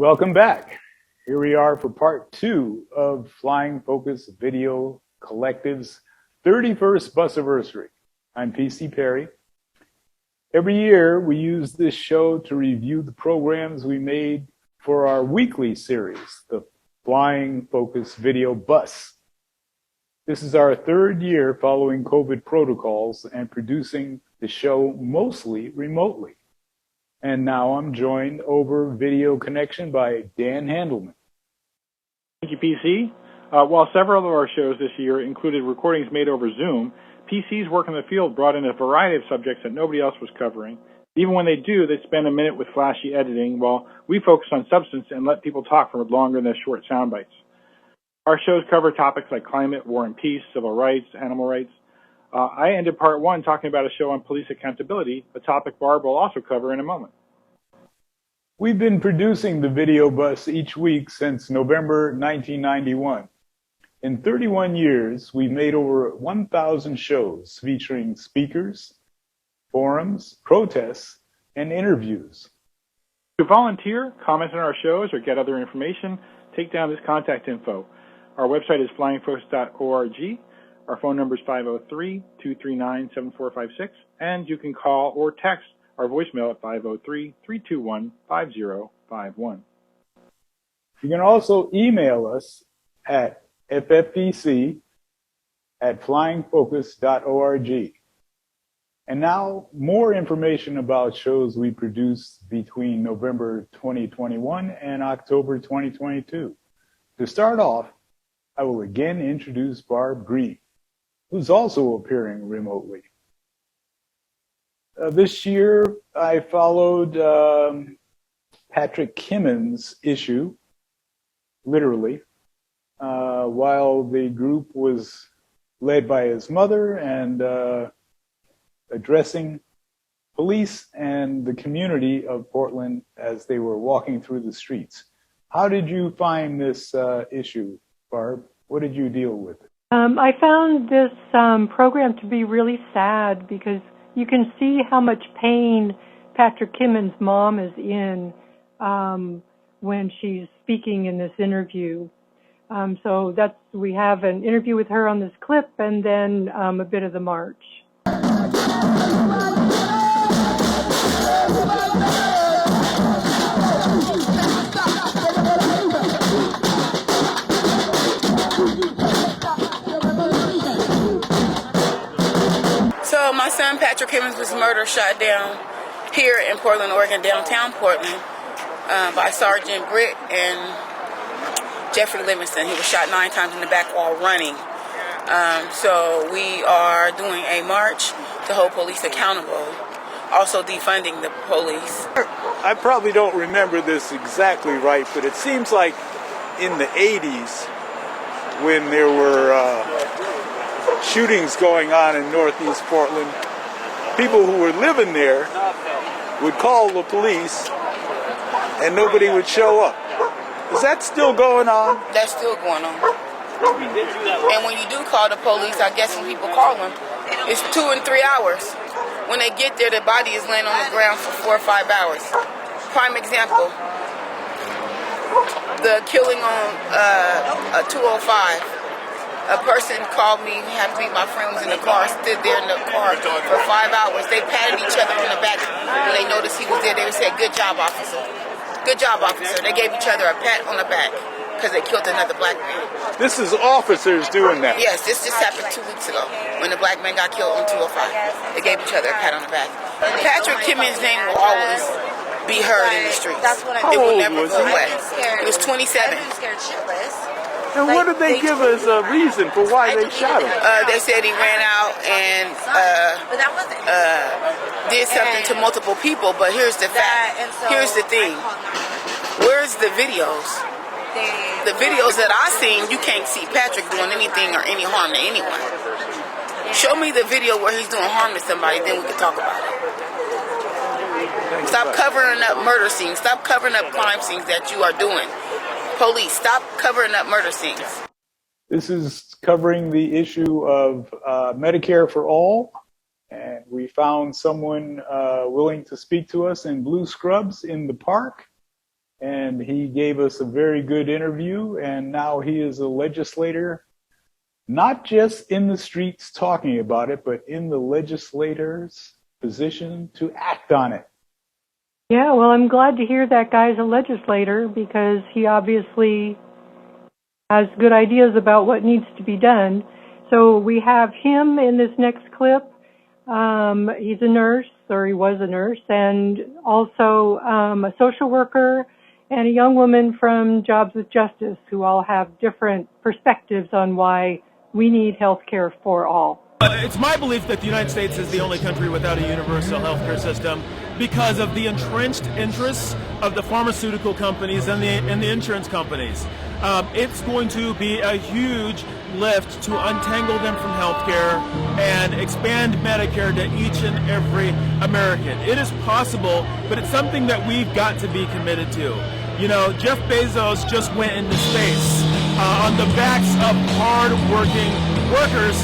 Welcome back. Here we are for part 2 of Flying Focus Video Collective's 31st Busiversary. I'm PC Peri. Every year we use this show to review the programs we made for our weekly series, the Flying Focus Video Bus. This is our 3rd year following COVID protocols and producing the show mostly remotely. And now I'm joined over video connection by Dan Handelman. Thank you, PC. While several of our shows this year included recordings made over Zoom, PC's work in the field brought in a variety of subjects that nobody else was covering. Even when they do, they spend a minute with flashy editing, while we focus on substance and let people talk for longer than short sound bites. Our shows cover topics like climate, war and peace, civil rights, animal rights. I ended part 1 talking about a show on police accountability, a topic Barb will also cover in a moment. We've been producing the Video Bus each week since November 1991. In 31 years, we've made over 1,000 shows featuring speakers, forums, protests, and interviews. To volunteer, comment on our shows, or get other information, take down this contact info. Our website is flyingfocus.org. Our phone number is 503-239-7456, and you can call or text our voicemail at 503-321-5051. You can also email us at ffpc@flyingfocus.org. And now, more information about shows we produced between November 2021 and October 2022. To start off, I will again introduce Barb Greene, who's also appearing remotely. This year, I followed Patrick Kimmons' issue, literally, while the group was led by his mother and addressing police and the community of Portland as they were walking through the streets. How did you find this issue, Barb? What did you deal with? I found this program to be really sad because you can see how much pain Patrick Kimmons' mom is in when she's speaking in this interview. So we have an interview with her on this clip and then a bit of the march. So my son Patrick Kimmons was murdered, shot down here in Portland, Oregon, downtown Portland, by Sergeant Britt and Jeffrey Livingston. He was shot 9 times in the back while running. So we are doing a march to hold police accountable, also defunding the police. I probably don't remember this exactly right, but it seems like in the 80s when there were shootings going on in Northeast Portland, people who were living there would call the police and nobody would show up. Is that still going on? That's still going on. And when you do call the police, I guess when people call them, it's 2 and 3 hours. When they get there, the body is laying on the ground for 4 or 5 hours. Prime example, the killing on 205. A person called me, happened to be my friend, was in the car, stood there in the car for 5 hours. They patted each other on the back. When they noticed he was there, they would say, "Good job, officer. Good job, officer." They gave each other a pat on the back because they killed another black man. This is officers doing that? Yes, this just happened 2 weeks ago when the black man got killed on 205. They gave each other a pat on the back. Patrick Kimmons' name will always be heard in the streets. It will never go away. He was 27. And what did they give as a reason for why they shot him? They said he ran out and did something to multiple people, but here's the fact. Here's the thing. Where's the videos? The videos that I seen, you can't see Patrick doing anything or any harm to anyone. Show me the video where he's doing harm to somebody, then we can talk about it. Stop covering up murder scenes. Stop covering up crime scenes that you are doing. Police, stop covering up murder scenes. This is covering the issue of Medicare for all, and we found someone willing to speak to us in blue scrubs in the park. and he gave us a very good interview, and now he is a legislator, not just in the streets talking about it, but in the legislator's position to act on it. Yeah, well, I'm glad to hear that guy's a legislator because he obviously has good ideas about what needs to be done. So we have him in this next clip. He's a nurse, or he was a nurse, and also a social worker and a young woman from Jobs with Justice, who all have different perspectives on why we need health care for all. It's my belief that the United States is the only country without a universal healthcare system because of the entrenched interests of the pharmaceutical companies and the insurance companies. It's going to be a huge lift to untangle them from healthcare and expand Medicare to each and every American. It is possible, but it's something that we've got to be committed to. You know, Jeff Bezos just went into space on the backs of hard-working workers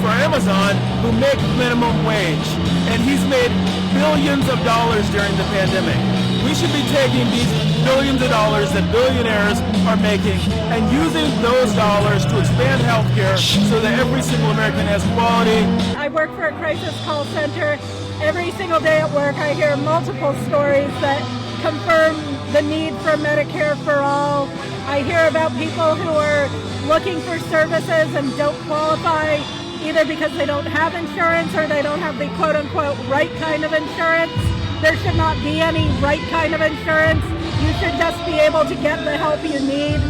for Amazon who make minimum wage, and he's made billions of dollars during the pandemic. We should be taking these billions of dollars that billionaires are making and using those dollars to expand healthcare so that every single American has quality. I work for a crisis call center. Every single day at work I hear multiple stories that confirm the need for Medicare for all. I hear about people who are looking for services and don't qualify either because they don't have insurance or they don't have the quote-unquote right kind of insurance. There should not be any right kind of insurance. You should just be able to get the help you need.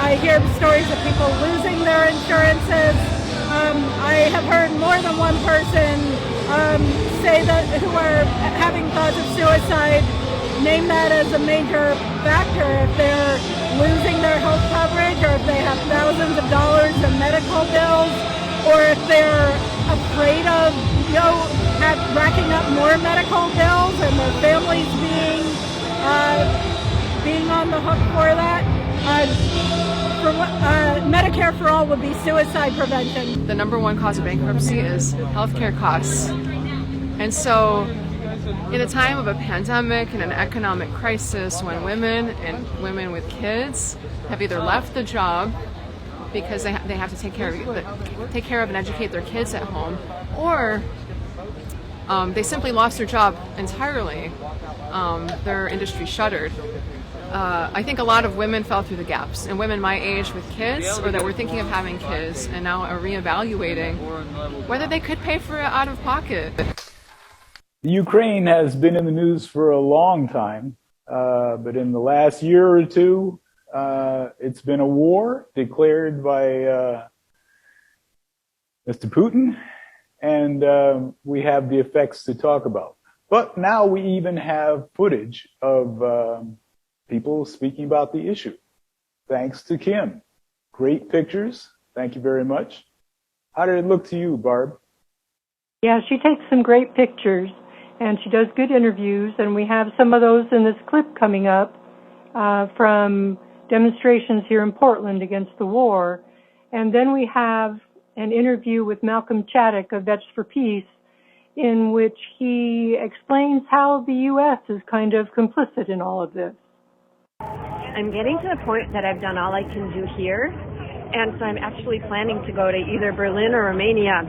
I hear stories of people losing their insurances. I have heard more than one person say that who are having thoughts of suicide name that as a major factor if they're losing their health coverage or if they have thousands of dollars in medical bills or if they're afraid of racking up more medical bills and their families being on the hook for that. Medicare for all would be suicide prevention. The number one cause of bankruptcy is healthcare costs. And so in a time of a pandemic and an economic crisis when women and women with kids have either left the job because they have to take care of and educate their kids at home, or they simply lost their job entirely, their industry shuttered. I think a lot of women fell through the gaps, and women my age with kids or that were thinking of having kids and now are reevaluating whether they could pay for it out of pocket. Ukraine has been in the news for a long time, but in the last year or two, it's been a war declared by Mr. Putin, and we have the effects to talk about. But now we even have footage of people speaking about the issue. Thanks to Kim. Great pictures. Thank you very much. How did it look to you, Barb? Yeah, she takes some great pictures, and she does good interviews, and we have some of those in this clip coming up from demonstrations here in Portland against the war. And then we have an interview with Malcolm Chaddock of Vets for Peace, in which he explains how the U.S. is kind of complicit in all of this. I'm getting to the point that I've done all I can do here, and so I'm actually planning to go to either Berlin or Romania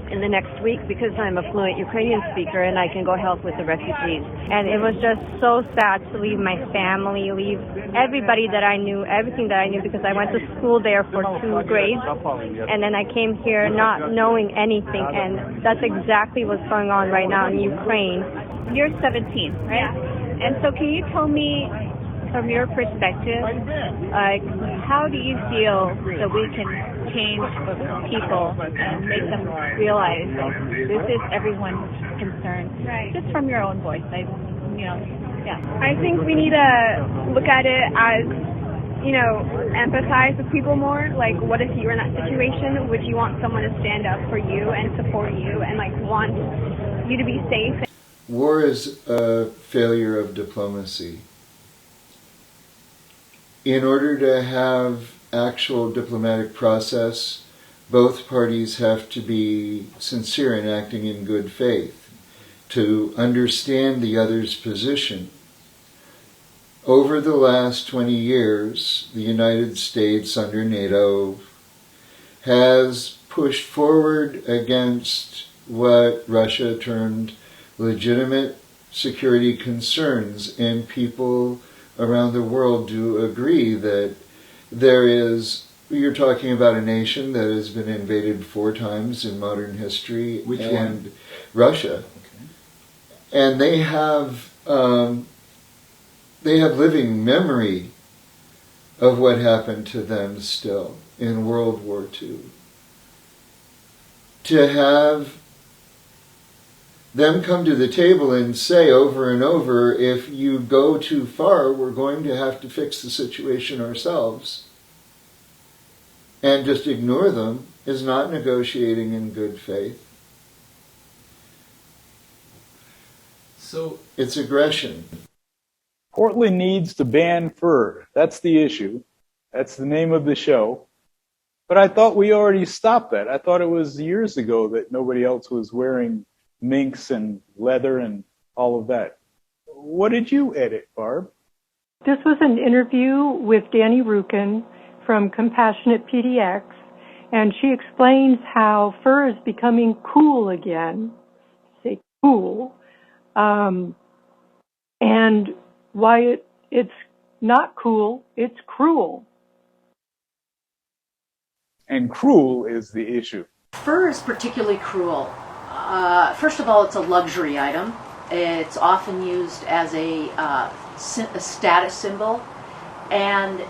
in the next week because I'm a fluent Ukrainian speaker and I can go help with the refugees. And it was just so sad to leave my family, leave everybody that I knew, everything that I knew, because I went to school there for 2 grades, and then I came here not knowing anything, and that's exactly what's going on right now in Ukraine. You're 17, right? Yeah. And so can you tell me, from your perspective, how do you feel that we can change people and make them realize that this is everyone's concern? Right. Just from your own voice, yeah. I think we need to look at it as, empathize with people more. Like, what if you were in that situation? Would you want someone to stand up for you and support you and, want you to be safe? War is a failure of diplomacy. In order to have actual diplomatic process, both parties have to be sincere in acting in good faith, to understand the other's position, over the last 20 years, the United States under NATO has pushed forward against what Russia termed legitimate security concerns, and people around the world do agree that you're talking about a nation that has been invaded 4 times in modern history. Which and one? Russia. Okay. And they have living memory of what happened to them still in World War II. To have them come to the table and say over and over, if you go too far, we're going to have to fix the situation ourselves, and just ignore them, is not negotiating in good faith. So it's aggression. Portland needs to ban fur. That's the issue. That's the name of the show. But I thought we already stopped that. I thought it was years ago that nobody else was wearing minks and leather and all of that. What did you edit, Barb? This was an interview with Danny Rukin from Compassionate PDX, and she explains how fur is becoming cool again. Say cool. And why it's not cool, it's cruel. And cruel is the issue. Fur is particularly cruel. First of all, it's a luxury item. It's often used as a status symbol, and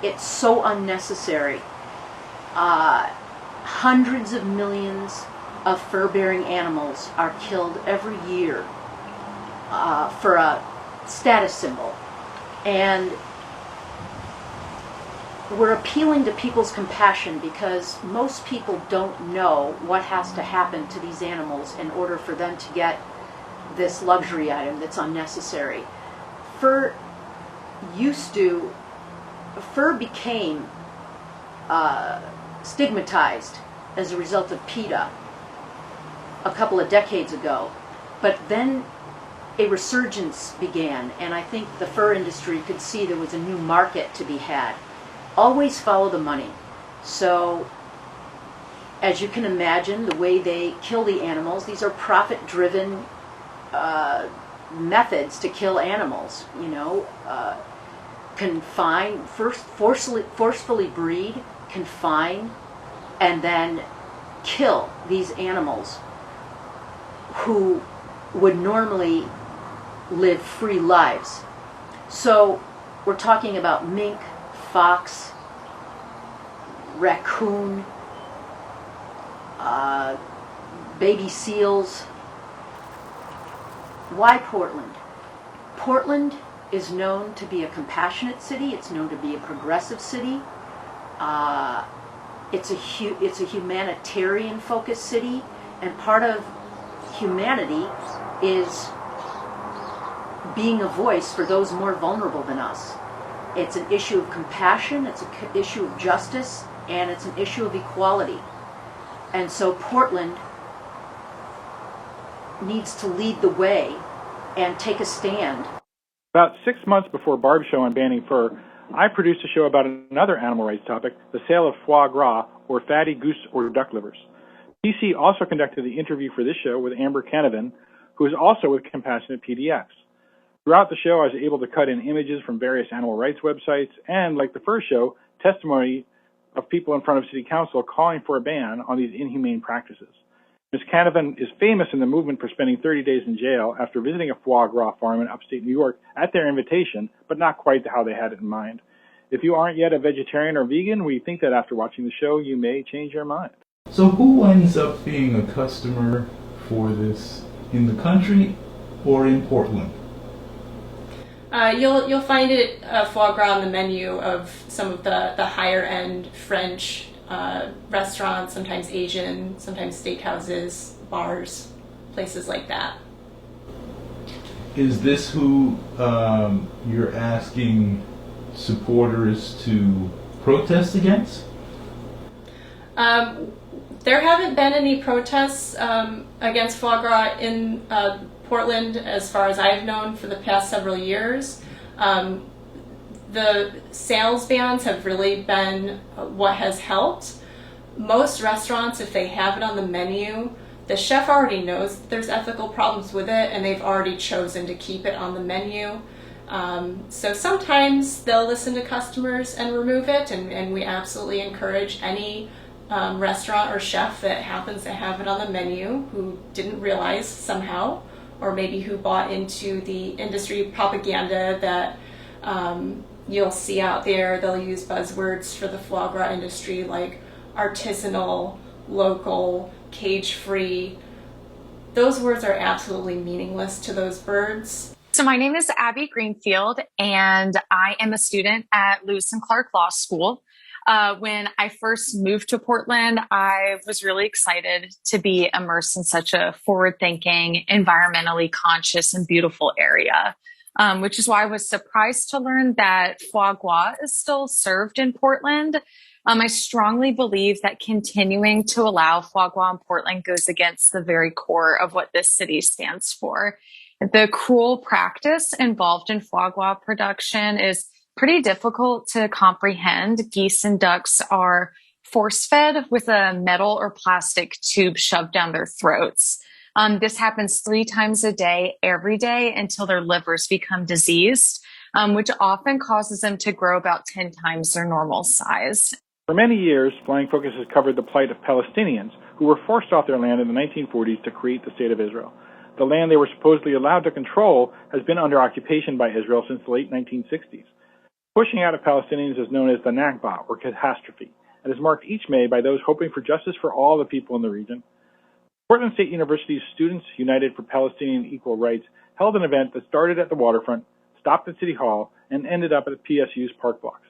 it's so unnecessary. Hundreds of millions of fur-bearing animals are killed every year for a status symbol, and we're appealing to people's compassion because most people don't know what has to happen to these animals in order for them to get this luxury item that's unnecessary. Fur became stigmatized as a result of PETA a couple of decades ago, but then a resurgence began, and I think the fur industry could see there was a new market to be had. Always follow the money. So, as you can imagine, the way they kill the animals, these are profit-driven methods to kill animals. Confine, first forcefully breed, confine, and then kill these animals who would normally live free lives. So, we're talking about mink, fox, raccoon, baby seals. Why Portland? Portland is known to be a compassionate city. It's known to be a progressive city. It's a humanitarian-focused city, and part of humanity is being a voice for those more vulnerable than us. It's an issue of compassion, it's an issue of justice, and it's an issue of equality. And so Portland needs to lead the way and take a stand. About 6 months before Barb's show on banning fur, I produced a show about another animal rights topic, the sale of foie gras, or fatty goose or duck livers. PC also conducted the interview for this show with Amber Canavan, who is also with Compassionate PDX. Throughout the show, I was able to cut in images from various animal rights websites and, like the first show, testimony of people in front of City Council calling for a ban on these inhumane practices. Ms. Canavan is famous in the movement for spending 30 days in jail after visiting a foie gras farm in upstate New York at their invitation, but not quite how they had it in mind. If you aren't yet a vegetarian or vegan, we think that after watching the show, you may change your mind. So who ends up being a customer for this, in the country or in Portland? You'll find it foie gras on the menu of some of the higher end French restaurants, sometimes Asian, sometimes steakhouses, bars, places like that. Is this who you're asking supporters to protest against? There haven't been any protests against foie gras in Portland, as far as I've known, for the past several years. The sales bans have really been what has helped. Most restaurants, if they have it on the menu, the chef already knows that there's ethical problems with it and they've already chosen to keep it on the menu. So sometimes they'll listen to customers and remove it, and we absolutely encourage any restaurant or chef that happens to have it on the menu who didn't realize somehow, or maybe who bought into the industry propaganda that you'll see out there. They'll use buzzwords for the foie gras industry like artisanal, local, cage-free. Those words are absolutely meaningless to those birds. So my name is Abby Greenfield, and I am a student at Lewis and Clark Law School. When I first moved to Portland, I was really excited to be immersed in such a forward-thinking, environmentally conscious, and beautiful area, which is why I was surprised to learn that foie gras is still served in Portland. I strongly believe that continuing to allow foie gras in Portland goes against the very core of what this city stands for. The cruel practice involved in foie gras production is pretty difficult to comprehend. Geese and ducks are force-fed with a metal or plastic tube shoved down their throats. This happens 3 times a day, every day, until their livers become diseased, which often causes them to grow about 10 times their normal size. For many years, Flying Focus has covered the plight of Palestinians who were forced off their land in the 1940s to create the State of Israel. The land they were supposedly allowed to control has been under occupation by Israel since the late 1960s. Pushing out of Palestinians is known as the Nakba, or catastrophe, and is marked each May by those hoping for justice for all the people in the region. Portland State University's Students United for Palestinian Equal Rights held an event that started at the waterfront, stopped at City Hall, and ended up at PSU's park blocks.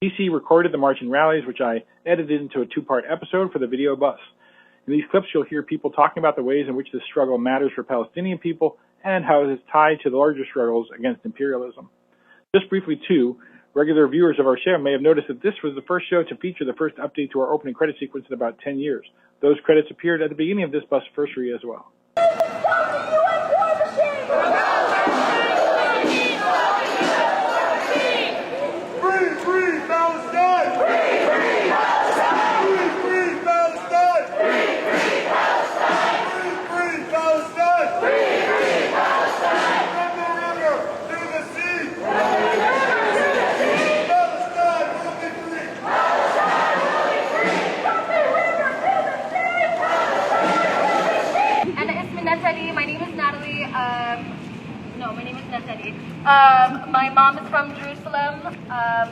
PC recorded the march and rallies, which I edited into a 2-part episode for the video bus. In these clips, you'll hear people talking about the ways in which this struggle matters for Palestinian people and how it is tied to the larger struggles against imperialism. Just briefly, too, regular viewers of our show may have noticed that this was the first show to feature the first update to our opening credit sequence in about 10 years. Those credits appeared at the beginning of this Busiversary as well. My mom is from Jerusalem.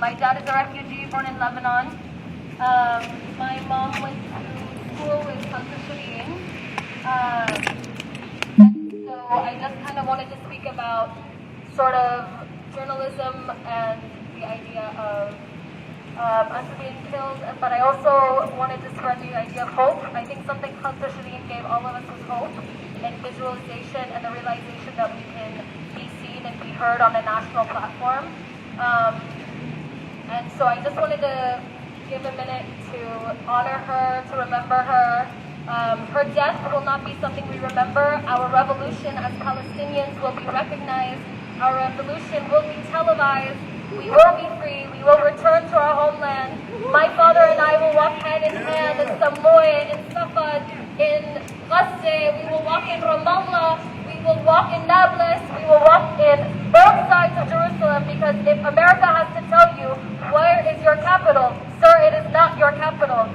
My dad is a refugee born in Lebanon. My mom went to school with Handelman. So I just kind of wanted to speak about sort of journalism and the idea of us being killed, but I also wanted to spread the idea of hope. I think something Handelman gave all of us was hope and visualization and the realization that we can be seen and be heard on a national platform. And so I just wanted to give a minute to honor her, to remember her. Her death will not be something we remember. Our revolution as Palestinians will be recognized. Our revolution will be televised. We will be free. We will return to our homeland. My father and I will walk hand in hand in Samoy, in Safad, in Gaza. We will walk in Ramallah. We will walk in Nablus. We will walk in both sides of Jerusalem, because if America has to tell you, where is your capital? Sir, it is not your capital.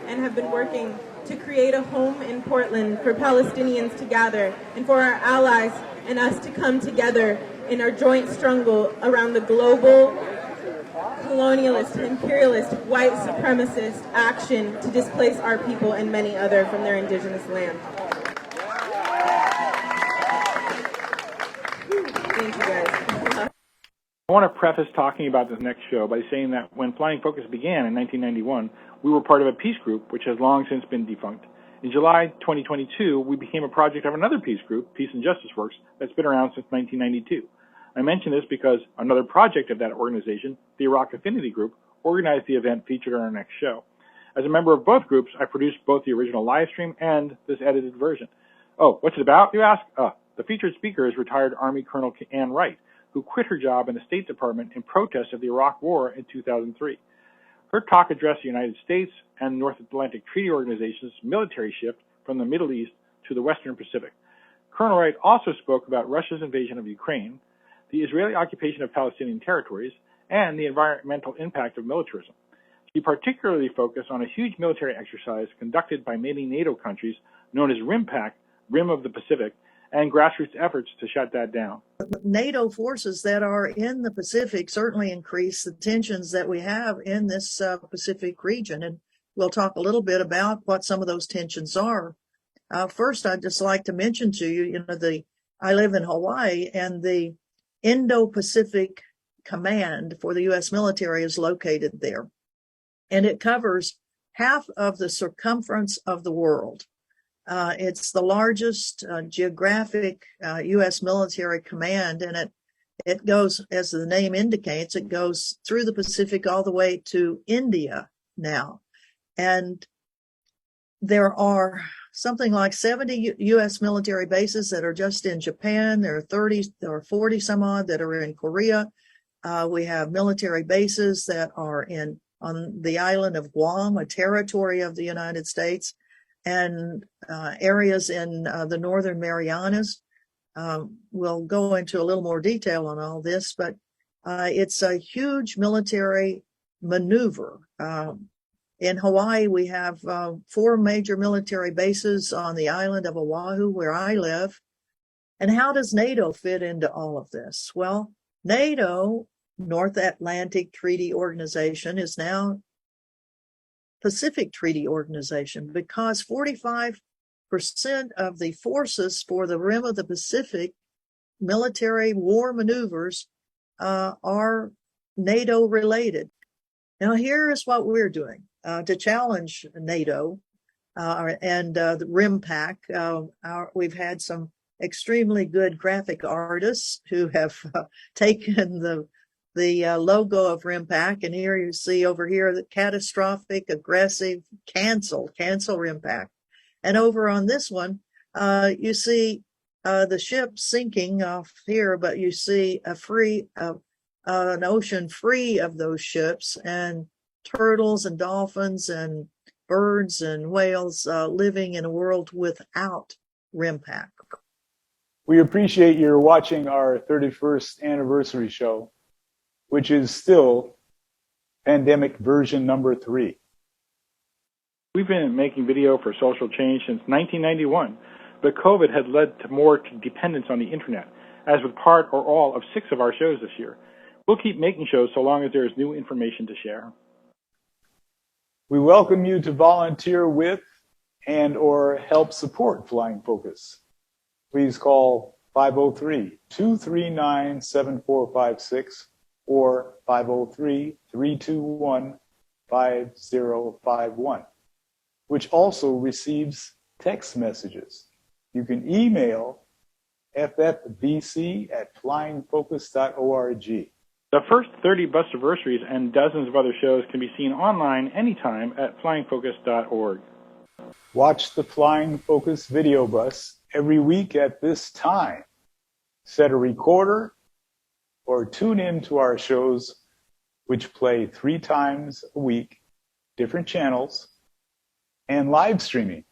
And have been working to create a home in Portland for Palestinians to gather and for our allies and us to come together in our joint struggle around the global colonialist, imperialist, white supremacist action to displace our people and many other from their indigenous land. Thank you guys. I want to preface talking about this next show by saying that when Flying Focus began in 1991, we were part of a peace group which has long since been defunct. In July 2022, we became a project of another peace group, Peace and Justice Works, that's been around since 1992. I mention this because another project of that organization, the Iraq Affinity Group, organized the event featured on our next show. As a member of both groups, I produced both the original live stream and this edited version. Oh, what's it about, you ask? The featured speaker is retired Army Colonel Ann Wright, who quit her job in the State Department in protest of the Iraq War in 2003. Her talk addressed the United States and North Atlantic Treaty Organization's military shift from the Middle East to the Western Pacific. Colonel Wright also spoke about Russia's invasion of Ukraine, the Israeli occupation of Palestinian territories, and the environmental impact of militarism. She particularly focused on a huge military exercise conducted by many NATO countries known as RIMPAC, Rim of the Pacific, and grassroots efforts to shut that down. NATO forces that are in the Pacific certainly increase the tensions that we have in this Pacific region, and we'll talk a little bit about what some of those tensions are. First, I'd just like to mention to you, I live in Hawaii, and the Indo-Pacific Command for the U.S. military is located there, and it covers half of the circumference of the world. It's the largest geographic U.S. military command, and it goes, as the name indicates, it goes through the Pacific all the way to India now. And there are something like 70 U.S. military bases that are just in Japan. There are 40 some odd that are in Korea. We have military bases that are on the island of Guam, a territory of the United States, and areas in the Northern Marianas. We'll go into a little more detail on all this, but it's a huge military maneuver. In Hawaii, we have 4 major military bases on the island of Oahu, where I live. And how does NATO fit into all of this? Well, NATO, North Atlantic Treaty Organization, is now Pacific Treaty Organization, because 45% of the forces for the Rim of the Pacific military war maneuvers are NATO related. Now, here is what we're doing to challenge NATO and the RIMPAC. We've had some extremely good graphic artists who have taken the logo of RIMPAC, and here you see over here the catastrophic, aggressive, cancel RIMPAC. And over on this one, you see the ship sinking off here, but you see an ocean free of those ships, and turtles and dolphins and birds and whales living in a world without RIMPAC. We appreciate your watching our 31st anniversary show, which is still pandemic version number 3. We've been making video for social change since 1991, but COVID had led to more dependence on the internet, as with part or all of 6 of our shows this year. We'll keep making shows so long as there is new information to share. We welcome you to volunteer with and or help support Flying Focus. Please call 503-239-7456 or 503-321-5051, which also receives text messages. You can email ffbc@flyingfocus.org. The first 30 Busiversaries and dozens of other shows can be seen online anytime at flyingfocus.org. Watch the Flying Focus video bus every week at this time. Set a recorder or tune in to our shows, which play 3 times a week, different channels, and live streaming.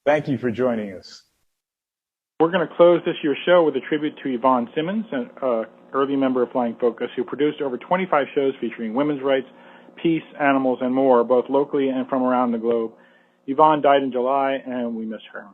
Thank you for joining us. We're going to close this year's show with a tribute to Yvonne Simmons, an early member of Flying Focus, who produced over 25 shows featuring women's rights, peace, animals, and more, both locally and from around the globe. Yvonne died in July, and we miss her.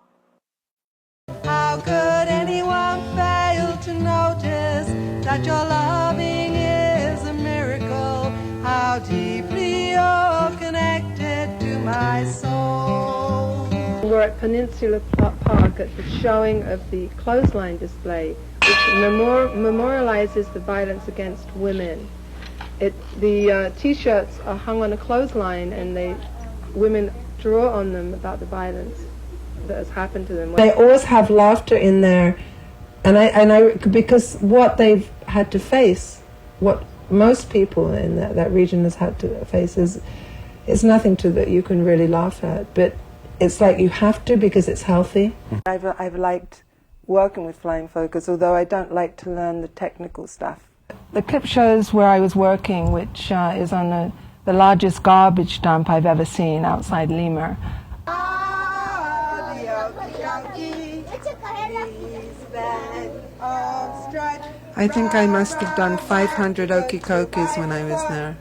How could anyone fail to notice that your loving is a miracle? How deeply you're connected to my soul. We're at Peninsula Park at the showing of the clothesline display, which memorializes the violence against women. The T-shirts are hung on a clothesline, and women draw on them about the violence that has happened to them. They always have laughter in there, and I because what they've had to face, what most people in that region has had to face, is it's nothing to that you can really laugh at, but it's like you have to because it's healthy. I've liked working with flying focus, although I don't like to learn the technical stuff. The clip shows where I was working, which is on the largest garbage dump I've ever seen outside Lima. I think I must have done 500 okey-cokeys when I was there.